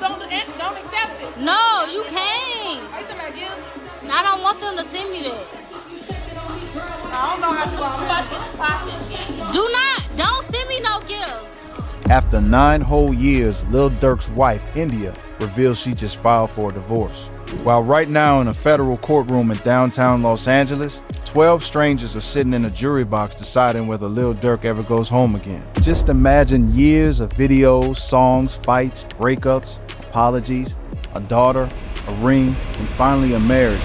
Don't accept it. No, you can't. Are you talking about gifts? I don't want them to send me that. I don't know how to get the process. Don't send me no gifts. After 9 whole years, Lil Durk's wife, India, reveals she just filed for a divorce. While right now in a federal courtroom in downtown Los Angeles, 12 strangers are sitting in a jury box deciding whether Lil Durk ever goes home again. Just imagine years of videos, songs, fights, breakups, apologies, a daughter, a ring, and finally a marriage,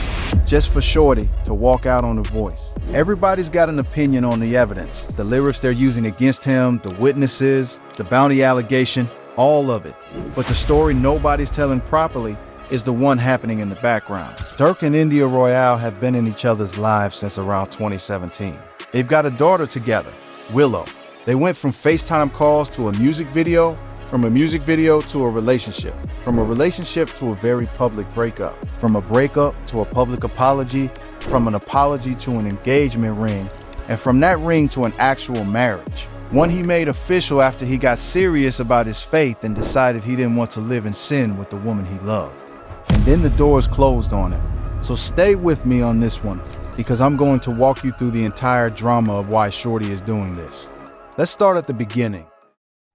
just for Shorty to walk out on The Voice. Everybody's got an opinion on the evidence, the lyrics they're using against him, the witnesses, the bounty allegation, all of it. But the story nobody's telling properly is the one happening in the background. Durk and India Royale have been in each other's lives since around 2017. They've got a daughter together, Willow. They went from FaceTime calls to a music video, from a music video to a relationship, from a relationship to a very public breakup, from a breakup to a public apology, from an apology to an engagement ring, and from that ring to an actual marriage. One he made official after he got serious about his faith and decided he didn't want to live in sin with the woman he loved. And then the doors closed on him. So stay with me on this one, because I'm going to walk you through the entire drama of why Shorty is doing this. Let's start at the beginning.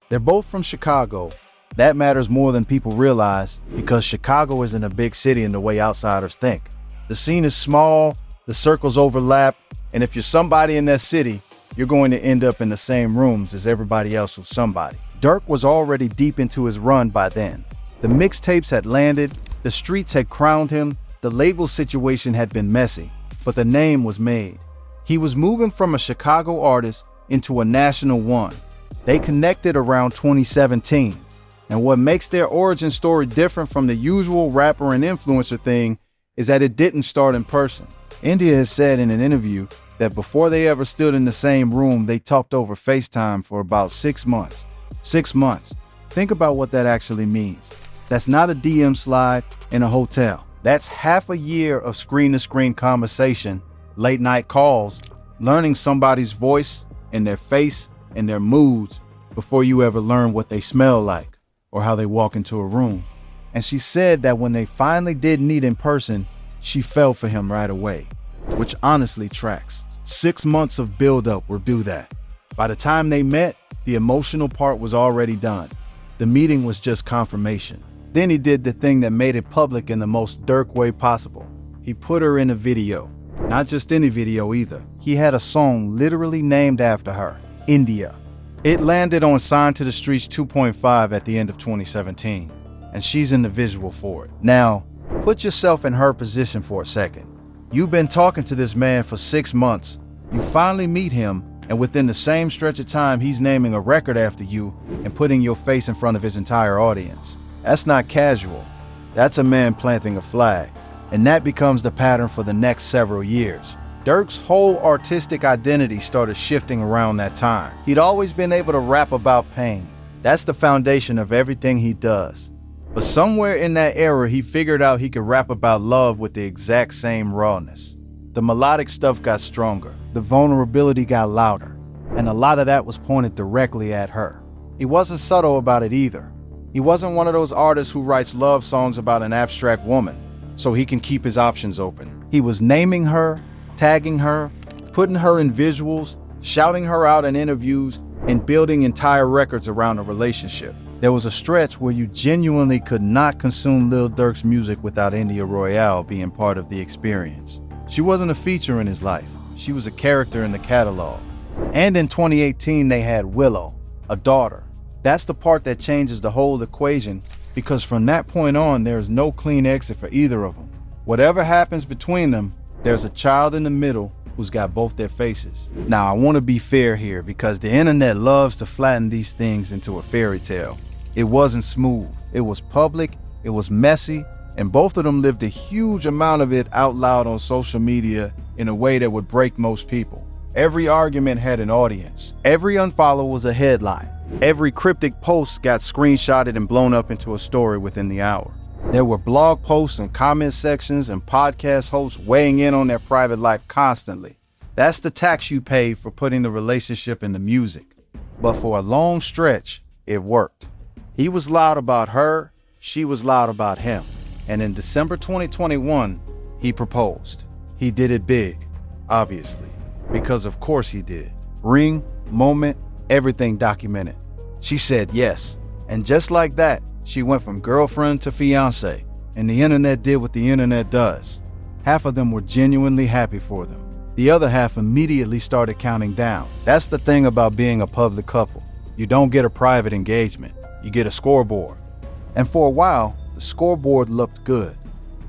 They're both from Chicago. That matters more than people realize, because Chicago isn't a big city in the way outsiders think. The scene is small, the circles overlap, and if you're somebody in that city, you're going to end up in the same rooms as everybody else who's somebody. Durk was already deep into his run by then. The mixtapes had landed, the streets had crowned him, the label situation had been messy, but the name was made. He was moving from a Chicago artist into a national one. They connected around 2017, and what makes their origin story different from the usual rapper and influencer thing is that it didn't start in person. India has said in an interview that before they ever stood in the same room, they talked over FaceTime for about 6 months. 6 months. Think about what that actually means. That's not a DM slide in a hotel. That's half a year of screen-to-screen conversation, late night calls, learning somebody's voice and their face and their moods before you ever learn what they smell like or how they walk into a room. And she said that when they finally did meet in person, she fell for him right away, which honestly tracks. 6 months of buildup will do that. By the time they met, the emotional part was already done. The meeting was just confirmation. Then he did the thing that made it public in the most Durk way possible. He put her in a video. Not just any video either. He had a song literally named after her, India. It landed on Sign to the Streets 2.5 at the end of 2017, and she's in the visual for it. Now, put yourself in her position for a second. You've been talking to this man for 6 months. You finally meet him, and within the same stretch of time, he's naming a record after you and putting your face in front of his entire audience. That's not casual. That's a man planting a flag. And that becomes the pattern for the next several years. Durk's whole artistic identity started shifting around that time. He'd always been able to rap about pain. That's the foundation of everything he does. But somewhere in that era, he figured out he could rap about love with the exact same rawness. The melodic stuff got stronger. The vulnerability got louder. And a lot of that was pointed directly at her. He wasn't subtle about it either. He wasn't one of those artists who writes love songs about an abstract woman so he can keep his options open. He was naming her, tagging her, putting her in visuals, shouting her out in interviews, and building entire records around a relationship. There was a stretch where you genuinely could not consume Lil Durk's music without India Royale being part of the experience. She wasn't a feature in his life. She was a character in the catalog. And in 2018, they had Willow, a daughter. That's the part that changes the whole equation, because from that point on, there's no clean exit for either of them. Whatever happens between them, there's a child in the middle who's got both their faces. Now, I want to be fair here, because the internet loves to flatten these things into a fairy tale. It wasn't smooth. It was public, it was messy, and both of them lived a huge amount of it out loud on social media in a way that would break most people. Every argument had an audience. Every unfollow was a headline. Every cryptic post got screenshotted and blown up into a story within the hour. There were blog posts and comment sections and podcast hosts weighing in on their private life constantly. That's the tax you pay for putting the relationship in the music. But for a long stretch, it worked. He was loud about her, she was loud about him. And in December 2021, he proposed. He did it big, obviously, because of course he did. Ring, moment, everything documented. She said yes. And just like that, she went from girlfriend to fiance. And the internet did what the internet does. Half of them were genuinely happy for them. The other half immediately started counting down. That's the thing about being a public couple. You don't get a private engagement. You get a scoreboard. And for a while, the scoreboard looked good.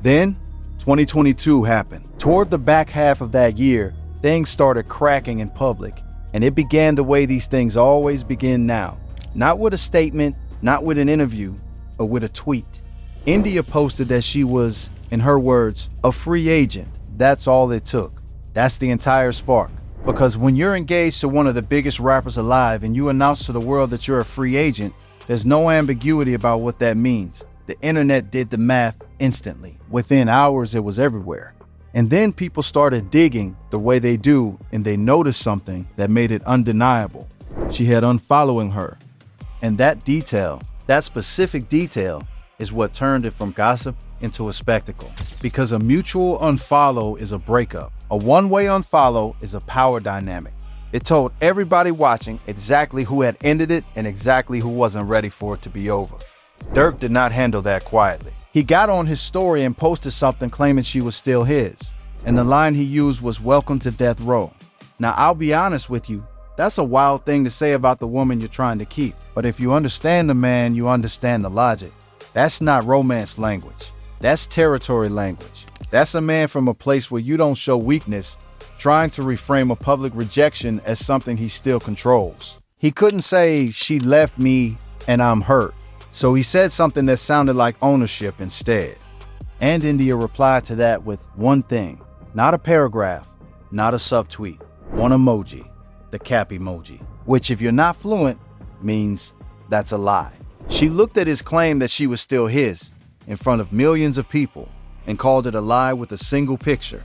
Then, 2022 happened. Toward the back half of that year, things started cracking in public. And it began the way these things always begin now. Not with a statement, not with an interview, but with a tweet. India posted that she was, in her words, a free agent. That's all it took. That's the entire spark. Because when you're engaged to one of the biggest rappers alive and you announce to the world that you're a free agent, there's no ambiguity about what that means. The internet did the math instantly. Within hours, it was everywhere. And then people started digging the way they do, and they noticed something that made it undeniable. She had unfollowing her. And that detail, that specific detail, is what turned it from gossip into a spectacle. Because a mutual unfollow is a breakup. A one-way unfollow is a power dynamic. It told everybody watching exactly who had ended it and exactly who wasn't ready for it to be over. Durk did not handle that quietly. He got on his story and posted something claiming she was still his. And the line he used was, "Welcome to death row." Now, I'll be honest with you, that's a wild thing to say about the woman you're trying to keep. But if you understand the man, you understand the logic. That's not romance language. That's territory language. That's a man from a place where you don't show weakness, trying to reframe a public rejection as something he still controls. He couldn't say, "She left me and I'm hurt." So he said something that sounded like ownership instead. And India replied to that with one thing, not a paragraph, not a subtweet, one emoji, the cap emoji, which if you're not fluent means that's a lie. She looked at his claim that she was still his in front of millions of people and called it a lie with a single picture.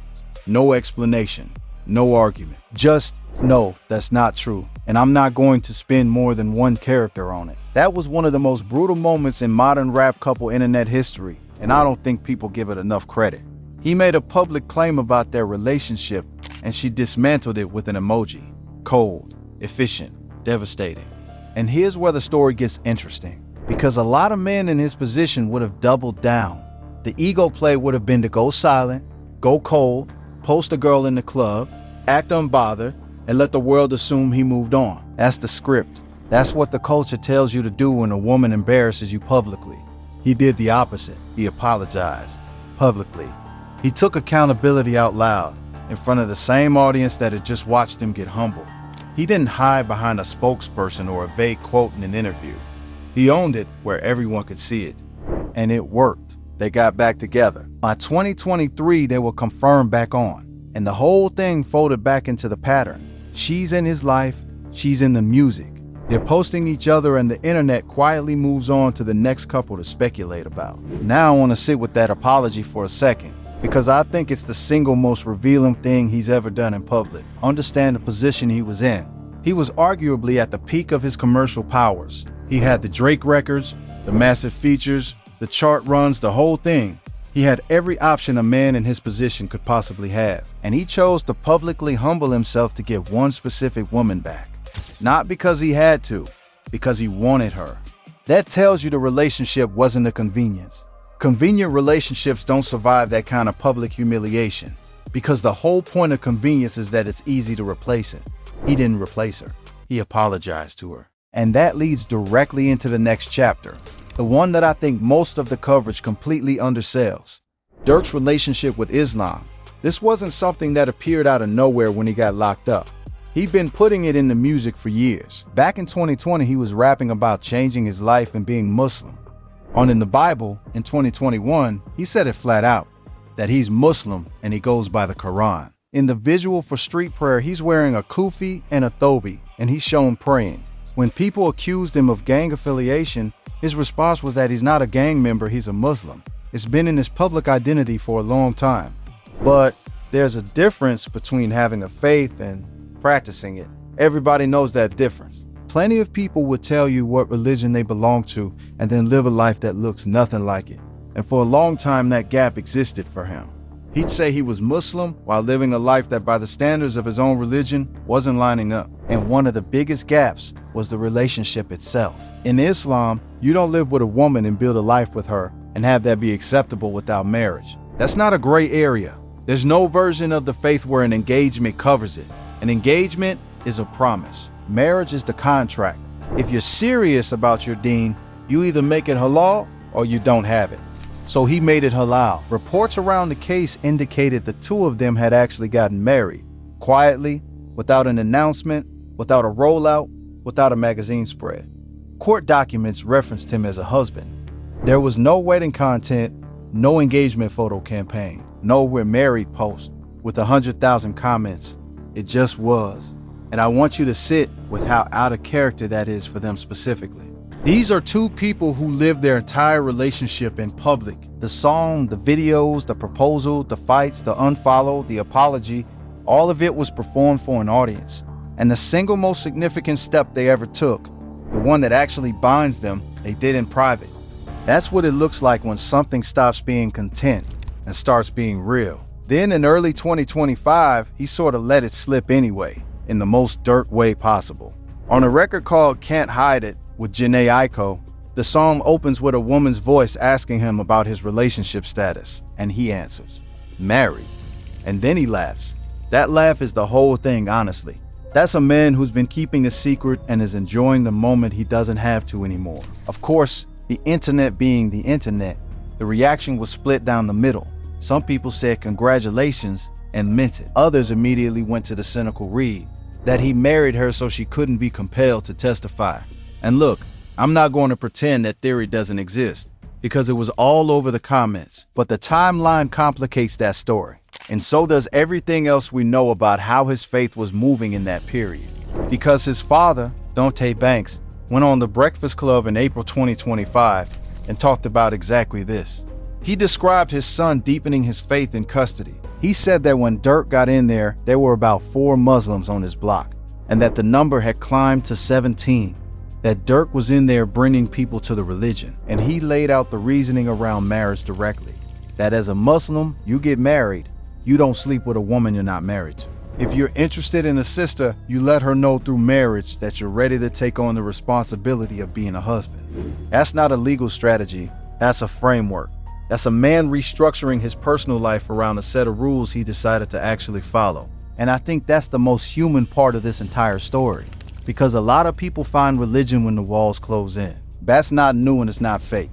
No explanation, no argument. Just, no, that's not true. And I'm not going to spend more than one character on it. That was one of the most brutal moments in modern rap couple internet history, and I don't think people give it enough credit. He made a public claim about their relationship, and she dismantled it with an emoji. Cold, efficient, devastating. And here's where the story gets interesting. Because a lot of men in his position would have doubled down. The ego play would have been to go silent, go cold, post a girl in the club, act unbothered, and let the world assume he moved on. That's the script. That's what the culture tells you to do when a woman embarrasses you publicly. He did the opposite. He apologized publicly. He took accountability out loud in front of the same audience that had just watched him get humbled. He didn't hide behind a spokesperson or a vague quote in an interview. He owned it where everyone could see it. And it worked. They got back together. By 2023, they were confirmed back on. And the whole thing folded back into the pattern. She's in his life, she's in the music. They're posting each other and the internet quietly moves on to the next couple to speculate about. Now I want to sit with that apology for a second, because I think it's the single most revealing thing he's ever done in public. Understand the position he was in. He was arguably at the peak of his commercial powers. He had the Drake records, the massive features, the chart runs, the whole thing. He had every option a man in his position could possibly have. And he chose to publicly humble himself to get one specific woman back. Not because he had to, because he wanted her. That tells you the relationship wasn't a convenience. Convenient relationships don't survive that kind of public humiliation, because the whole point of convenience is that it's easy to replace it. He didn't replace her. He apologized to her. And that leads directly into the next chapter, the one that I think most of the coverage completely undersells. Durk's relationship with Islam. This wasn't something that appeared out of nowhere when he got locked up. He'd been putting it in the music for years. Back in 2020, he was rapping about changing his life and being Muslim. On In the Bible, in 2021, he said it flat out, that he's Muslim and he goes by the Quran. In the visual for Street Prayer, he's wearing a kufi and a thobi, and he's shown praying. When people accused him of gang affiliation, his response was that he's not a gang member, he's a Muslim. It's been in his public identity for a long time. But there's a difference between having a faith and practicing it. Everybody knows that difference. Plenty of people would tell you what religion they belong to and then live a life that looks nothing like it. And for a long time, that gap existed for him. He'd say he was Muslim while living a life that by the standards of his own religion wasn't lining up. And one of the biggest gaps was the relationship itself. In Islam, you don't live with a woman and build a life with her and have that be acceptable without marriage. That's not a gray area. There's no version of the faith where an engagement covers it. An engagement is a promise. Marriage is the contract. If you're serious about your deen, you either make it halal or you don't have it. So he made it halal. Reports around the case indicated the two of them had actually gotten married, quietly, without an announcement, without a rollout, without a magazine spread. Court documents referenced him as a husband. There was no wedding content, no engagement photo campaign, no "we're married" post with 100,000 comments. It just was. And I want you to sit with how out of character that is for them specifically. These are two people who lived their entire relationship in public. The song, the videos, the proposal, the fights, the unfollow, the apology, all of it was performed for an audience. And the single most significant step they ever took, the one that actually binds them, they did in private. That's what it looks like when something stops being content and starts being real. Then in early 2025, he sort of let it slip anyway, in the most Durk way possible. On a record called Can't Hide It with Jhené Aiko, the song opens with a woman's voice asking him about his relationship status, and he answers, "Married." And then he laughs. That laugh is the whole thing, honestly. That's a man who's been keeping a secret and is enjoying the moment he doesn't have to anymore. Of course, the internet being the internet, the reaction was split down the middle. Some people said congratulations and meant it. Others immediately went to the cynical read, that he married her so she couldn't be compelled to testify. And look, I'm not going to pretend that theory doesn't exist, because it was all over the comments. But the timeline complicates that story. And so does everything else we know about how his faith was moving in that period. Because his father, Dante Banks, went on The Breakfast Club in April 2025 and talked about exactly this. He described his son deepening his faith in custody. He said that when Durk got in there were about 4 Muslims on his block, and that the number had climbed to 17. That Durk was in there bringing people to the religion, and he laid out the reasoning around marriage directly. That as a Muslim, you get married, you don't sleep with a woman you're not married to. If you're interested in a sister, you let her know through marriage that you're ready to take on the responsibility of being a husband. That's not a legal strategy, that's a framework. That's a man restructuring his personal life around a set of rules he decided to actually follow. And I think that's the most human part of this entire story. Because a lot of people find religion when the walls close in. That's not new and it's not fake.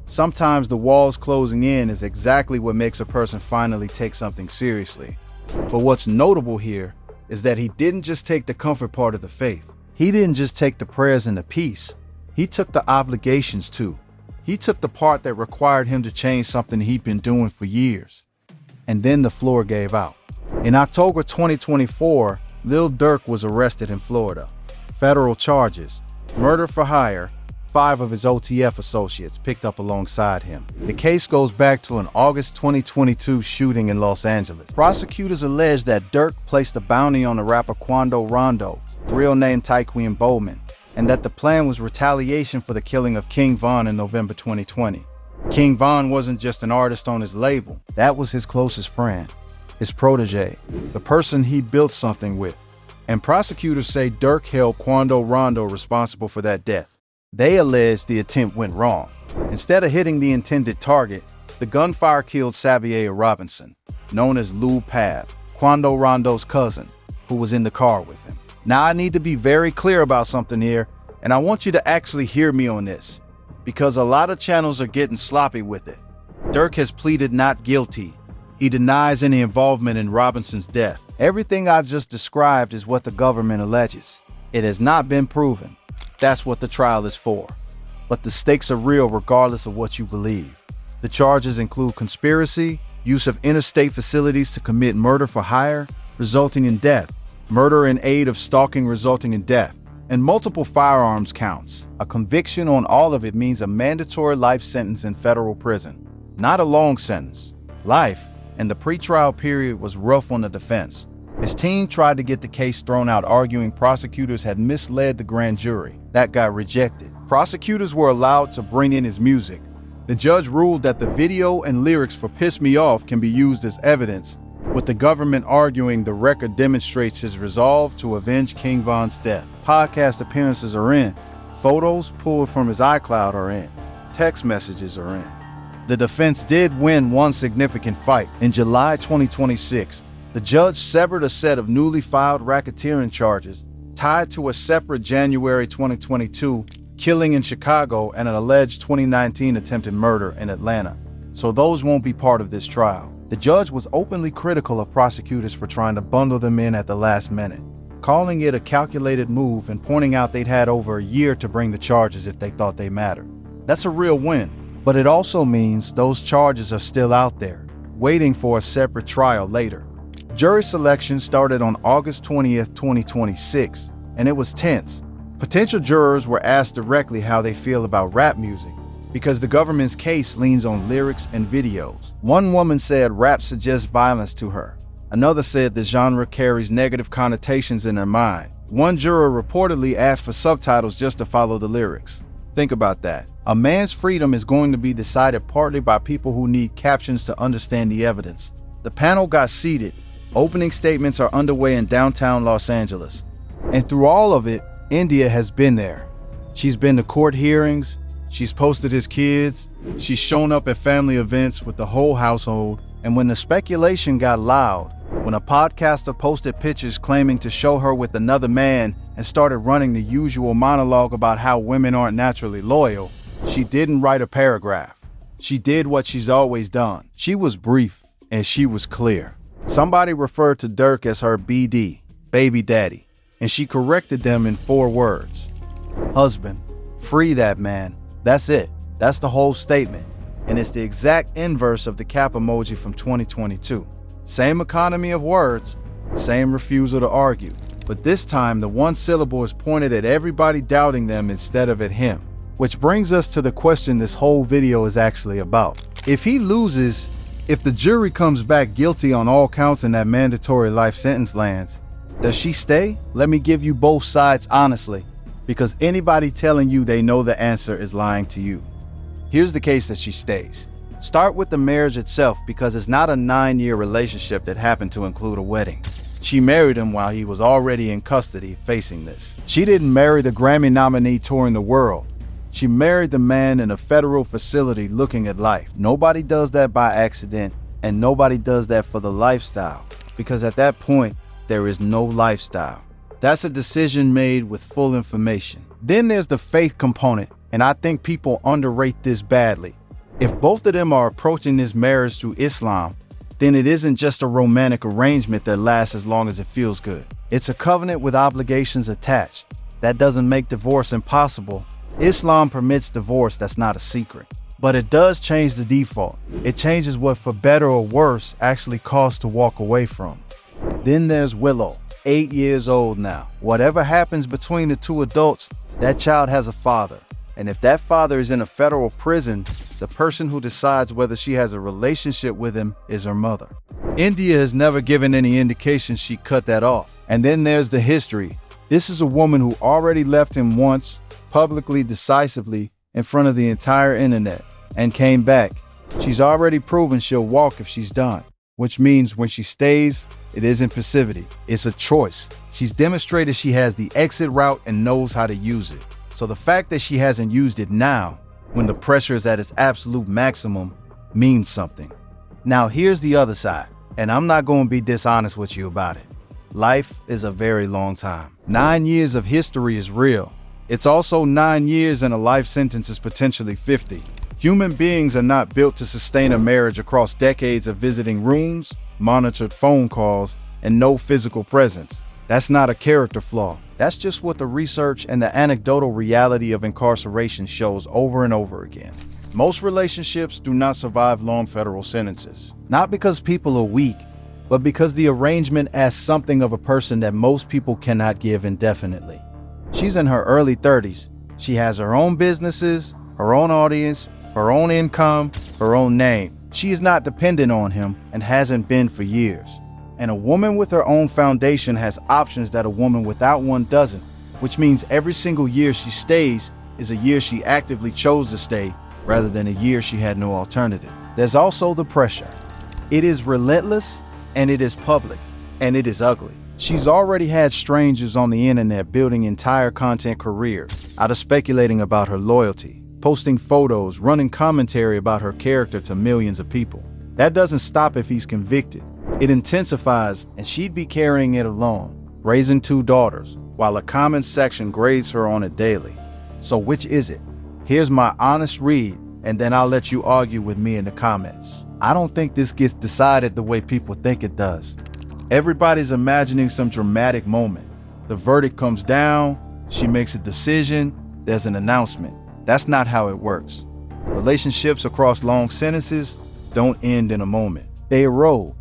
Sometimes the walls closing in is exactly what makes a person finally take something seriously. But what's notable here is that he didn't just take the comfort part of the faith. He didn't just take the prayers and the peace. He took the obligations too. He took the part that required him to change something he'd been doing for years. And then the floor gave out. In October 2024, Lil Durk was arrested in Florida. Federal charges, murder for hire, 5 of his OTF associates picked up alongside him. The case goes back to an August 2022 shooting in Los Angeles. Prosecutors allege that Durk placed a bounty on the rapper Quando Rondo, real name Tyquan Bowman, and that the plan was retaliation for the killing of King Von in November 2020. King Von wasn't just an artist on his label, that was his closest friend, his protege, the person he built something with. And prosecutors say Durk held Quando Rondo responsible for that death. They allege the attempt went wrong. Instead of hitting the intended target, the gunfire killed Xavier Robinson, known as Lou Pav, Quando Rondo's cousin, who was in the car with him. Now I need to be very clear about something here, and I want you to actually hear me on this, because a lot of channels are getting sloppy with it. Durk has pleaded not guilty. He denies any involvement in Robinson's death. Everything I've just described is what the government alleges. It has not been proven. That's what the trial is for. But the stakes are real regardless of what you believe. The charges include conspiracy, use of interstate facilities to commit murder for hire, resulting in death, murder in aid of stalking resulting in death, and multiple firearms counts. A conviction on all of it means a mandatory life sentence in federal prison. Not a long sentence. Life, and the pretrial period was rough on the defense. His team tried to get the case thrown out, arguing prosecutors had misled the grand jury. That got rejected. Prosecutors were allowed to bring in his music. The judge ruled that the video and lyrics for Piss Me Off can be used as evidence, with the government arguing the record demonstrates his resolve to avenge King Von's death. Podcast appearances are in. Photos pulled from his iCloud are in. Text messages are in. The defense did win one significant fight. In July 2026, the judge severed a set of newly filed racketeering charges tied to a separate January 2022 killing in Chicago and an alleged 2019 attempted murder in Atlanta. So those won't be part of this trial. The judge was openly critical of prosecutors for trying to bundle them in at the last minute, calling it a calculated move and pointing out they'd had over a year to bring the charges if they thought they mattered. That's a real win, but it also means those charges are still out there, waiting for a separate trial later. Jury selection started on August 20th, 2026, and it was tense. Potential jurors were asked directly how they feel about rap music, because the government's case leans on lyrics and videos. One woman said rap suggests violence to her. Another said the genre carries negative connotations in their mind. One juror reportedly asked for subtitles just to follow the lyrics. Think about that. A man's freedom is going to be decided partly by people who need captions to understand the evidence. The panel got seated. Opening statements are underway in downtown Los Angeles. And through all of it, India has been there. She's been to court hearings, she's posted his kids, she's shown up at family events with the whole household, and when the speculation got loud, when a podcaster posted pictures claiming to show her with another man and started running the usual monologue about how women aren't naturally loyal, she didn't write a paragraph. She did what she's always done. She was brief and she was clear. Somebody referred to Durk as her BD, baby daddy, and she corrected them in 4 words. Husband, free that man. That's it. That's the whole statement. And it's the exact inverse of the cap emoji from 2022. Same economy of words, same refusal to argue. But this time, the one syllable is pointed at everybody doubting them instead of at him. Which brings us to the question this whole video is actually about. If he loses, if the jury comes back guilty on all counts and that mandatory life sentence lands, does she stay? Let me give you both sides honestly, because anybody telling you they know the answer is lying to you. Here's the case that she stays. Start with the marriage itself, because it's not a 9-year relationship that happened to include a wedding. She married him while he was already in custody facing this. She didn't marry the Grammy nominee touring the world. She married the man in a federal facility looking at life. Nobody does that by accident, and nobody does that for the lifestyle, because at that point, there is no lifestyle. That's a decision made with full information. Then there's the faith component, and I think people underrate this badly. If both of them are approaching this marriage through Islam, then it isn't just a romantic arrangement that lasts as long as it feels good. It's a covenant with obligations attached. That doesn't make divorce impossible. Islam permits divorce, that's not a secret. But it does change the default. It changes what, for better or worse, actually costs to walk away from. Then there's Willow, 8 years old now. Whatever happens between the two adults, that child has a father. And if that father is in a federal prison, the person who decides whether she has a relationship with him is her mother. India has never given any indication she cut that off. And then there's the history. This is a woman who already left him once, publicly, decisively, in front of the entire internet, and came back. She's already proven she'll walk if she's done, which means when she stays, it isn't passivity, it's a choice. She's demonstrated she has the exit route and knows how to use it. So the fact that she hasn't used it now, when the pressure is at its absolute maximum, means something. Now here's the other side, and I'm not going to be dishonest with you about it. Life is a very long time. 9 years of history is real. It's also 9 years and a life sentence is potentially 50. Human beings are not built to sustain a marriage across decades of visiting rooms, monitored phone calls, and no physical presence. That's not a character flaw. That's just what the research and the anecdotal reality of incarceration shows over and over again. Most relationships do not survive long federal sentences. Not because people are weak, but because the arrangement asks something of a person that most people cannot give indefinitely. She's in her early 30s. She has her own businesses, her own audience, her own income, her own name. She is not dependent on him and hasn't been for years. And a woman with her own foundation has options that a woman without one doesn't, which means every single year she stays is a year she actively chose to stay rather than a year she had no alternative. There's also the pressure. It is relentless, and it is public, and it is ugly. She's already had strangers on the internet building entire content careers out of speculating about her loyalty, posting photos, running commentary about her character to millions of people. That doesn't stop if he's convicted. It intensifies, and she'd be carrying it alone, raising 2 daughters, while a comment section grades her on it daily. So which is it? Here's my honest read, and then I'll let you argue with me in the comments. I don't think this gets decided the way people think it does. Everybody's imagining some dramatic moment. The verdict comes down, she makes a decision, there's an announcement. That's not how it works. Relationships across long sentences don't end in a moment. They erode.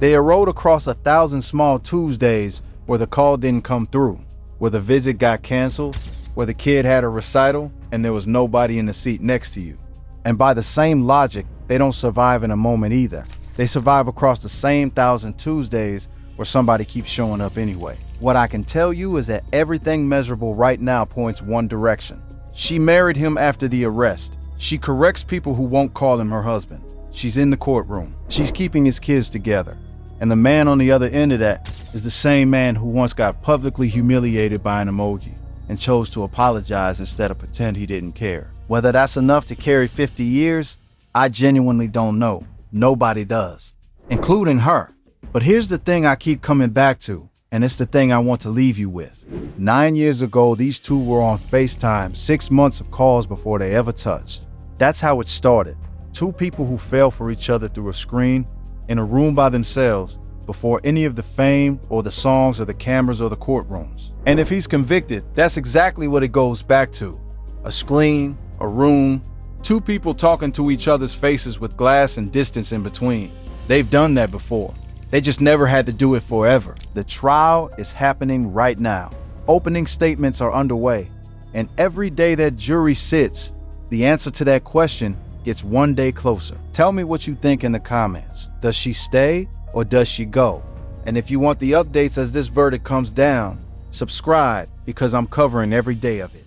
They erode across 1,000 small Tuesdays where the call didn't come through, where the visit got canceled, where the kid had a recital and there was nobody in the seat next to you. And by the same logic, they don't survive in a moment either. They survive across the same 1,000 Tuesdays where somebody keeps showing up anyway. What I can tell you is that everything measurable right now points one direction. She married him after the arrest. She corrects people who won't call him her husband. She's in the courtroom. She's keeping his kids together. And the man on the other end of that is the same man who once got publicly humiliated by an emoji and chose to apologize instead of pretend he didn't care. Whether that's enough to carry 50 years, I genuinely don't know. Nobody does, including her. But here's the thing I keep coming back to, and it's the thing I want to leave you with. 9 years ago, these two were on FaceTime, 6 months of calls before they ever touched. That's how it started. 2 people who fell for each other through a screen, in a room by themselves, before any of the fame or the songs or the cameras or the courtrooms. And if he's convicted, that's exactly what it goes back to. A screen, a room, 2 people talking to each other's faces with glass and distance in between. They've done that before. They just never had to do it forever. The trial is happening right now. Opening statements are underway. And every day that jury sits, the answer to that question gets one day closer. Tell me what you think in the comments. Does she stay or does she go? And if you want the updates as this verdict comes down, subscribe because I'm covering every day of it.